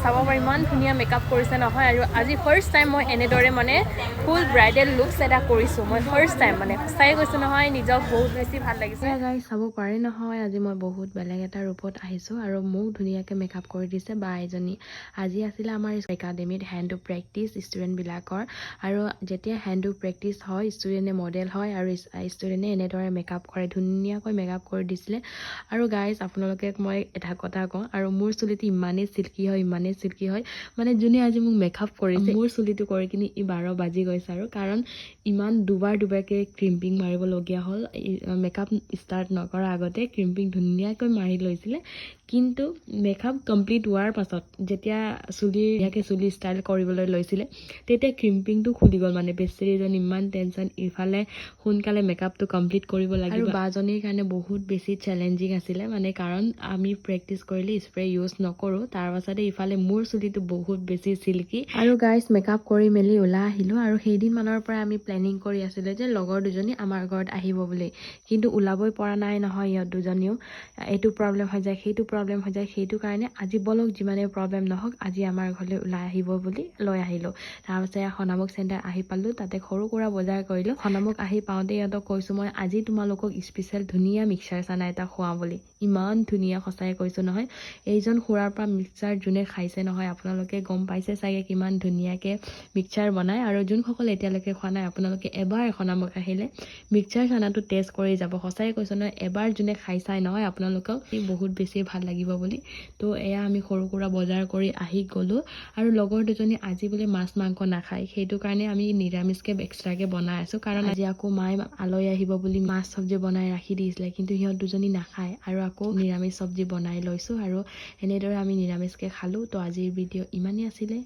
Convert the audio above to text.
চাব পাৰি ইমান ধুনীয়া মেকআপ কৰিছে নহয় আৰু আজি ফাৰ্ষ্ট টাইম মই এনেদৰে মানে ফুল ব্ৰাইডেল লুকছ এটা কৰিছোঁ মই ফাৰ্ষ্ট টাইম মানে সঁচাই কৈছোঁ নহয় নিজক বহুত বেছি ভাল লাগিছে গাইজ চাব পাৰি নহয় আজি মই বহুত বেলেগ এটা ৰূপত আহিছোঁ আৰু মোক ধুনীয়াকৈ মেকআপ কৰি দিছে বা এজনী আজি আছিলে আমাৰ একাডেমীত হেণ্ড টু প্ৰেক্টিচ ষ্টুডেণ্টবিলাকৰ আৰু যেতিয়া হেণ্ড টু প্ৰেক্টিচ হয় ষ্টুডেণ্টে মডেল হয় আৰু ষ্টুডেণ্টে এনেদৰে মেকআপ কৰে ধুনীয়াকৈ মেকআপ কৰি দিছিলে আৰু গাইজ আপোনালোকে মই এটা কথা কওঁ আৰু মোৰ চুলিটো ইমানেই চিল্কি হয় মানে যোনে আজি মোক মেকআপ কৰিছে মোৰ চুলিটো কৰি কিনি 12 বাজি গৈছে আৰু কাৰণ ইমান দুবাৰকৈ ক্ৰিম্পিং মাৰিবলগীয়া হ'ল মেকআপ ষ্টাৰ্ট নকৰাৰ আগতে ক্ৰিম্পিং ধুনীয়াকৈ মাৰি লৈছিলে কিন্তু মেকআপ কমপ্লিট হোৱাৰ পাছত যেতিয়া চুলি ষ্টাইল কৰিবলৈ লৈছিলে তেতিয়া ক্ৰিম্পিংটো খুলি গ'ল মানে বেচেৰীজন ইমান টেনশ্যন ইফালে সোনকালে মেকআপটো কমপ্লিট কৰিব লাগিব আৰু বাজনীৰ কাৰণে বহুত বেছি চেলেঞ্জিং আছিলে মানে কাৰণ আমি প্ৰেক্টিচ কৰিলে স্প্ৰে ইউজ নকৰোঁ তাৰ পাছতে ইফালে মোৰ চুলিটো বহুত বেছি চিল্কি আৰু গাইজ মেকআপ কৰি মেলি ওলাই আহিলোঁ আৰু সেইদিনমানৰ পৰা আমি প্লেনিং কৰি আছিলোঁ যে লগৰ দুজনী আমাৰ ঘৰত আহিব বুলি কিন্তু ওলাবই পৰা নাই নহয় ইহঁত দুজনীও এইটো প্ৰব্লেম হৈ যায় সেইটো কাৰণে আজি বলক যিমানে প্ৰব্লেম নহওক আজি আমাৰ ঘৰলৈ ওলাই আহিব বুলি লৈ আহিলোঁ তাৰপাছত সোণামুখ চেণ্টাৰ আহি পালোঁ তাতে সৰু সুৰা বজাৰ কৰিলোঁ সোণামুখ আহি পাওঁতে ইহঁতক কৈছোঁ মই আজি তোমালোকক স্পেচিয়েল ধুনীয়া মিক্সাৰ চানা এটা খুৱাওঁ বুলি ইমান ধুনীয়া সঁচাই কৈছোঁ নহয় এইজন খুৰাৰ পৰা মিক্সাৰ যোনে খাইছে নহয় আপোনালোকে গম পাইছে চাগে কিমান ধুনীয়াকৈ মিক্সাৰ বনায় আৰু যোনসকল এতিয়ালৈকে খোৱা নাই আপোনালোকে এবাৰ সোণামুখ আহিলে মিক্সাৰ চানাটো টেষ্ট কৰি যাব সঁচাই কৈছোঁ নহয় এবাৰ যোনে খাই চাই নহয় আপোনালোকক বহুত বেছি ভাল লাগিব বুলি তো এয়া আমি সৰু সুৰা বজাৰ কৰি আহি গ'লোঁ আৰু লগৰ দুজনী আজি বোলে মাছ মাংস নাখায় সেইটো কাৰণে আমি নিৰামিষকৈ এক্সট্ৰাকৈ বনাই আছোঁ কাৰণ আজি আকৌ মায়ে আলহী আহিব বুলি মাছ চব্জি বনাই ৰাখি দিছিলে কিন্তু সিহঁত দুজনী নাখায় আৰু আকৌ নিৰামিষ চব্জি বনাই লৈছোঁ আৰু এনেদৰে আমি নিৰামিষকৈ খালোঁ তো আজিৰ ভিডিঅ' ইমানেই আছিলে